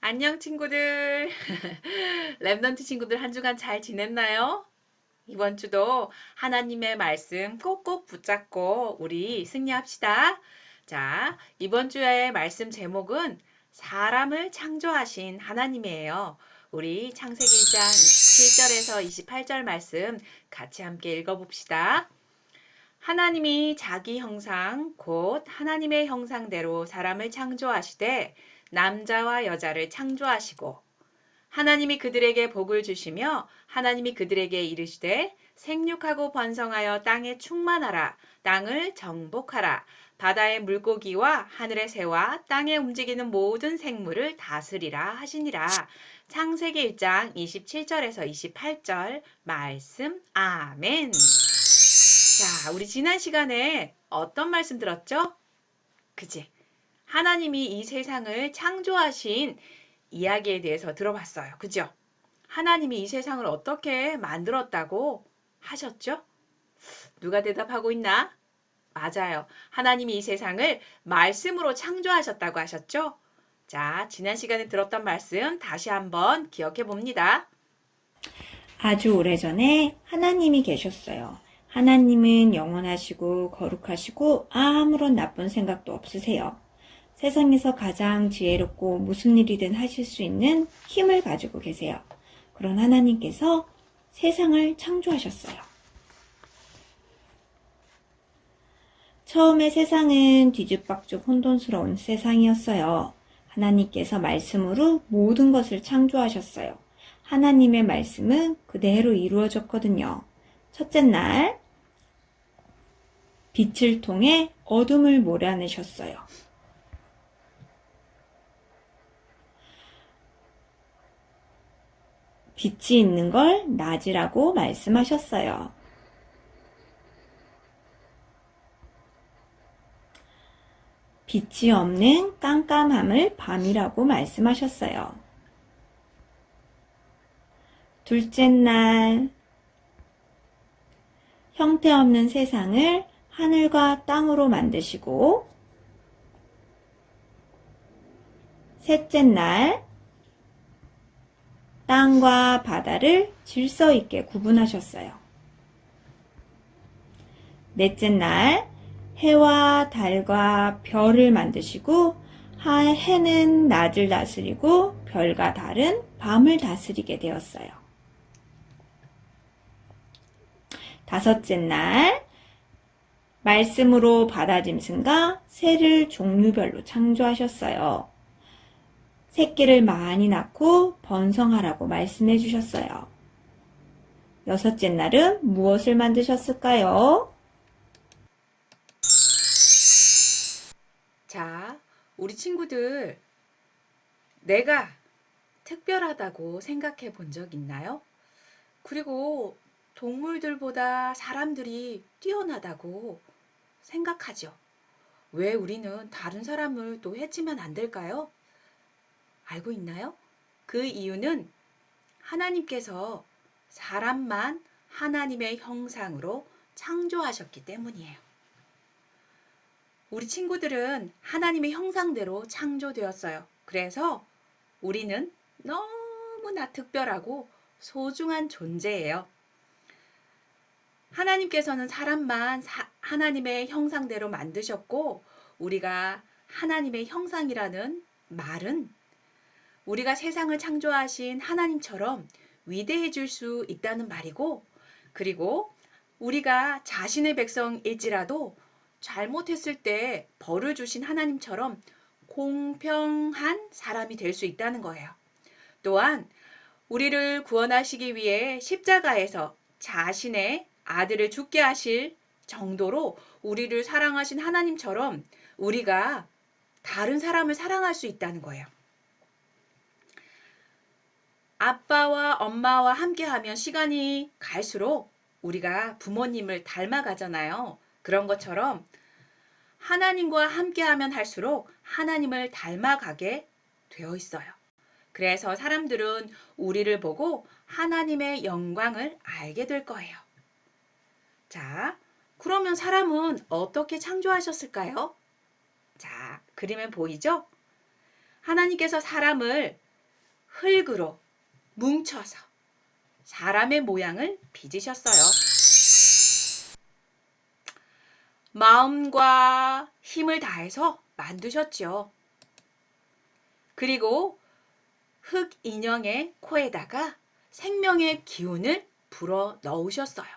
안녕 친구들. 랩넌트 친구들 한 주간 잘 지냈나요? 이번 주도 하나님의 말씀 꼭꼭 붙잡고 우리 승리합시다. 자, 이번 주의 말씀 제목은 사람을 창조하신 하나님이에요. 우리 창세기 1장 27절에서 28절 말씀 같이 함께 읽어봅시다. 하나님이 자기 형상 곧 하나님의 형상대로 사람을 창조하시되 남자와 여자를 창조하시고 하나님이 그들에게 복을 주시며 하나님이 그들에게 이르시되 생육하고 번성하여 땅에 충만하라 땅을 정복하라 바다의 물고기와 하늘의 새와 땅에 움직이는 모든 생물을 다스리라 하시니라. 창세기 1장 27절에서 28절 말씀 아멘. 자, 우리 지난 시간에 어떤 말씀 들었죠? 그치? 하나님이 이 세상을 창조하신 이야기에 대해서 들어봤어요. 그죠? 하나님이 이 세상을 어떻게 만들었다고 하셨죠? 누가 대답하고 있나? 맞아요. 하나님이 이 세상을 말씀으로 창조하셨다고 하셨죠? 자, 지난 시간에 들었던 말씀 다시 한번 기억해 봅니다. 아주 오래전에 하나님이 계셨어요. 하나님은 영원하시고 거룩하시고 아무런 나쁜 생각도 없으세요. 세상에서 가장 지혜롭고 무슨 일이든 하실 수 있는 힘을 가지고 계세요. 그런 하나님께서 세상을 창조하셨어요. 처음에 세상은 뒤죽박죽 혼돈스러운 세상이었어요. 하나님께서 말씀으로 모든 것을 창조하셨어요. 하나님의 말씀은 그대로 이루어졌거든요. 첫째 날, 빛을 통해 어둠을 몰아내셨어요. 빛이 있는 걸 낮이라고 말씀하셨어요. 빛이 없는 깜깜함을 밤이라고 말씀하셨어요. 둘째 날, 형태없는 세상을 하늘과 땅으로 만드시고, 셋째 날, 땅과 바다를 질서 있게 구분하셨어요. 넷째 날, 해와 달과 별을 만드시고, 해는 낮을 다스리고 별과 달은 밤을 다스리게 되었어요. 다섯째 날, 말씀으로 바다짐승과 새를 종류별로 창조하셨어요. 새끼를 많이 낳고 번성하라고 말씀해 주셨어요. 여섯째 날은 무엇을 만드셨을까요? 자, 우리 친구들, 내가 특별하다고 생각해 본 적 있나요? 그리고 동물들보다 사람들이 뛰어나다고 생각하죠. 왜 우리는 다른 사람을 또 해치면 안 될까요? 알고 있나요? 그 이유는 하나님께서 사람만 하나님의 형상으로 창조하셨기 때문이에요. 우리 친구들은 하나님의 형상대로 창조되었어요. 그래서 우리는 너무나 특별하고 소중한 존재예요. 하나님께서는 사람만 하나님의 형상대로 만드셨고 우리가 하나님의 형상이라는 말은 우리가 세상을 창조하신 하나님처럼 위대해질 수 있다는 말이고 그리고 우리가 자신의 백성일지라도 잘못했을 때 벌을 주신 하나님처럼 공평한 사람이 될 수 있다는 거예요. 또한 우리를 구원하시기 위해 십자가에서 자신의 아들을 죽게 하실 정도로 우리를 사랑하신 하나님처럼 우리가 다른 사람을 사랑할 수 있다는 거예요. 아빠와 엄마와 함께하면 시간이 갈수록 우리가 부모님을 닮아가잖아요. 그런 것처럼 하나님과 함께하면 할수록 하나님을 닮아가게 되어 있어요. 그래서 사람들은 우리를 보고 하나님의 영광을 알게 될 거예요. 자, 그러면 사람은 어떻게 창조하셨을까요? 자, 그림에 보이죠? 하나님께서 사람을 흙으로 뭉쳐서 사람의 모양을 빚으셨어요. 마음과 힘을 다해서 만드셨죠. 그리고 흙 인형의 코에다가 생명의 기운을 불어 넣으셨어요.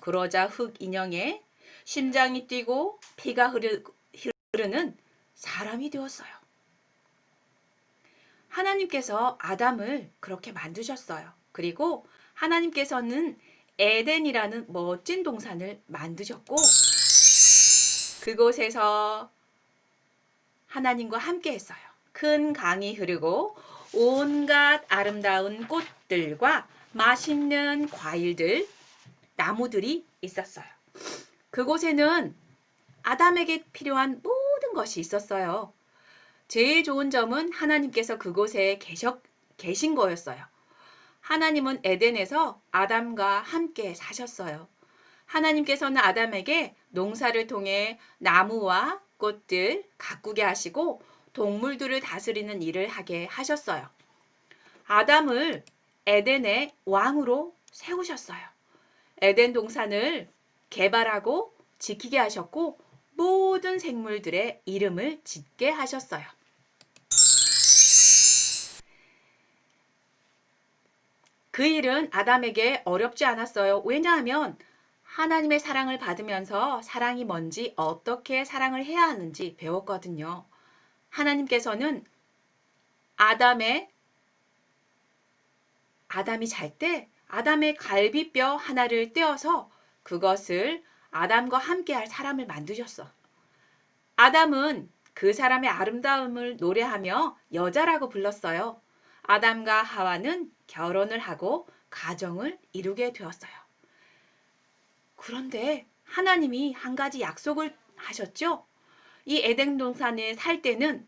그러자 흙 인형의 심장이 뛰고 피가 흐르는 사람이 되었어요. 하나님께서 아담을 그렇게 만드셨어요. 그리고 하나님께서는 에덴이라는 멋진 동산을 만드셨고 그곳에서 하나님과 함께 했어요. 큰 강이 흐르고 온갖 아름다운 꽃들과 맛있는 과일들, 나무들이 있었어요. 그곳에는 아담에게 필요한 모든 것이 있었어요. 제일 좋은 점은 하나님께서 그곳에 계신 거였어요. 하나님은 에덴에서 아담과 함께 사셨어요. 하나님께서는 아담에게 농사를 통해 나무와 꽃들 가꾸게 하시고 동물들을 다스리는 일을 하게 하셨어요. 아담을 에덴의 왕으로 세우셨어요. 에덴 동산을 개발하고 지키게 하셨고 모든 생물들의 이름을 짓게 하셨어요. 그 일은 아담에게 어렵지 않았어요. 왜냐하면 하나님의 사랑을 받으면서 사랑이 뭔지 어떻게 사랑을 해야 하는지 배웠거든요. 하나님께서는 아담이 잘 때 아담의 갈비뼈 하나를 떼어서 그것을 아담과 함께할 사람을 만드셨어. 아담은 그 사람의 아름다움을 노래하며 여자라고 불렀어요. 아담과 하와는 결혼을 하고 가정을 이루게 되었어요. 그런데 하나님이 한 가지 약속을 하셨죠? 이 에덴 동산에 살 때는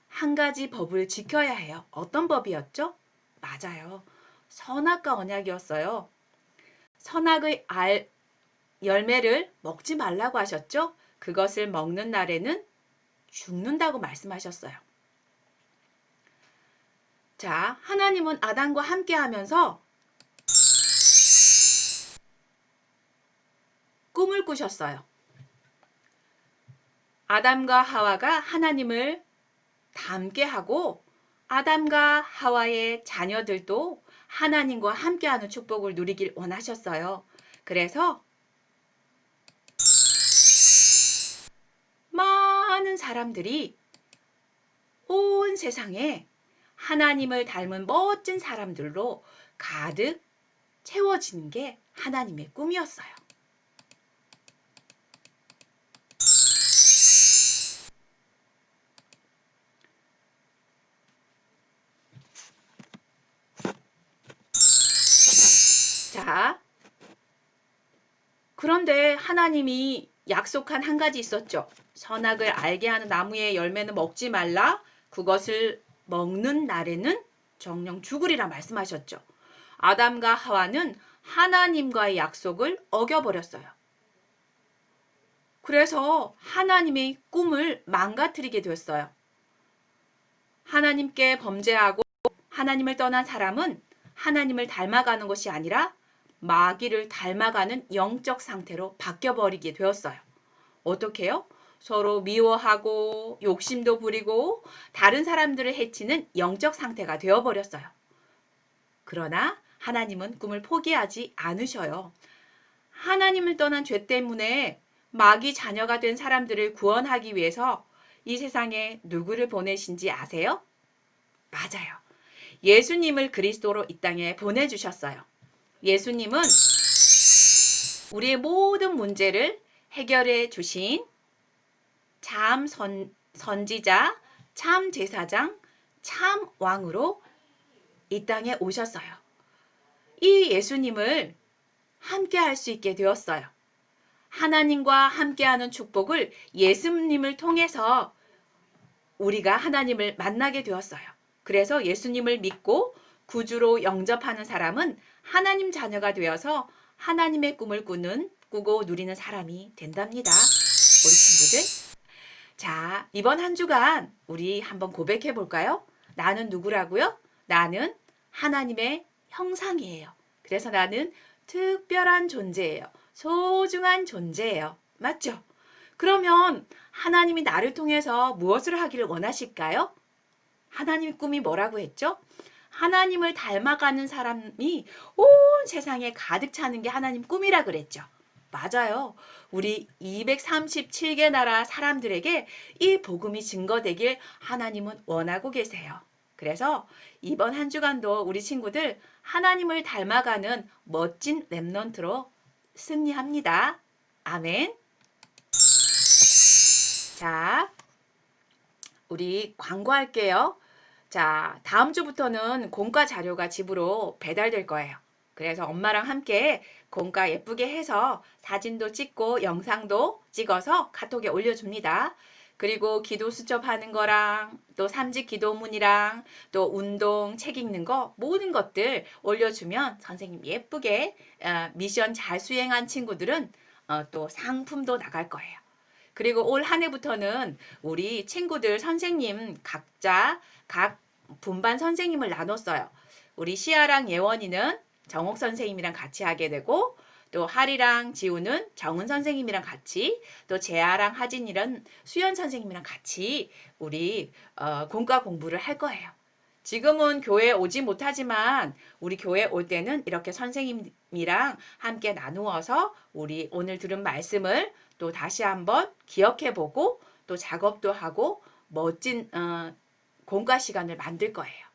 한 가지 법을 지켜야 해요. 어떤 법이었죠? 맞아요. 선악과 언약이었어요. 선악의 열매를 먹지 말라고 하셨죠? 그것을 먹는 날에는 죽는다고 말씀하셨어요. 자, 하나님은 아담과 함께 하면서 꿈을 꾸셨어요. 아담과 하와가 하나님을 닮게 하고 아담과 하와의 자녀들도 하나님과 함께하는 축복을 누리길 원하셨어요. 그래서 많은 사람들이 온 세상에 하나님을 닮은 멋진 사람들로 가득 채워지는 게 하나님의 꿈이었어요. 자, 그런데 하나님이 약속한 한 가지 있었죠. 선악을 알게 하는 나무의 열매는 먹지 말라. 그것을 먹는 날에는 정령 죽으리라 말씀하셨죠. 아담과 하와는 하나님과의 약속을 어겨버렸어요. 그래서 하나님의 꿈을 망가뜨리게 되었어요. 하나님께 범죄하고 하나님을 떠난 사람은 하나님을 닮아가는 것이 아니라 마귀를 닮아가는 영적 상태로 바뀌어버리게 되었어요. 어떻게요? 서로 미워하고 욕심도 부리고 다른 사람들을 해치는 영적 상태가 되어버렸어요. 그러나 하나님은 꿈을 포기하지 않으셔요. 하나님을 떠난 죄 때문에 마귀 자녀가 된 사람들을 구원하기 위해서 이 세상에 누구를 보내신지 아세요? 맞아요. 예수님을 그리스도로 이 땅에 보내주셨어요. 예수님은 우리의 모든 문제를 해결해 주신 참 선지자, 참 제사장, 참 왕으로 이 땅에 오셨어요. 이 예수님을 함께 할 수 있게 되었어요. 하나님과 함께하는 축복을 예수님을 통해서 우리가 하나님을 만나게 되었어요. 그래서 예수님을 믿고 구주로 영접하는 사람은 하나님 자녀가 되어서 하나님의 꿈을 꾸고 누리는 사람이 된답니다. 우리 친구들. 자, 이번 한 주간 우리 한번 고백해 볼까요? 나는 누구라고요? 나는 하나님의 형상이에요. 그래서 나는 특별한 존재예요. 소중한 존재예요. 맞죠? 그러면 하나님이 나를 통해서 무엇을 하기를 원하실까요? 하나님의 꿈이 뭐라고 했죠? 하나님을 닮아가는 사람이 온 세상에 가득 차는 게 하나님 꿈이라 그랬죠. 맞아요. 우리 237개 나라 사람들에게 이 복음이 증거되길 하나님은 원하고 계세요. 그래서 이번 한 주간도 우리 친구들 하나님을 닮아가는 멋진 렘넌트로 승리합니다. 아멘. 자, 우리 광고할게요. 자, 다음 주부터는 공과 자료가 집으로 배달될 거예요. 그래서 엄마랑 함께 공과 예쁘게 해서 사진도 찍고 영상도 찍어서 카톡에 올려줍니다. 그리고 기도 수첩하는 거랑 또 삼직 기도문이랑 또 운동, 책 읽는 거 모든 것들 올려주면 선생님 예쁘게 미션 잘 수행한 친구들은 또 상품도 나갈 거예요. 그리고 올 한 해부터는 우리 친구들 선생님 각자 각 분반 선생님을 나눴어요. 우리 시아랑 예원이는 정옥 선생님이랑 같이 하게 되고 또 하리랑 지우는 정은 선생님이랑 같이 또 재아랑 하진이는 수연 선생님이랑 같이 우리 공과 공부를 할 거예요. 지금은 교회에 오지 못하지만 우리 교회 올 때는 이렇게 선생님이랑 함께 나누어서 우리 오늘 들은 말씀을 또 다시 한번 기억해보고 또 작업도 하고 멋진 공과 시간을 만들 거예요.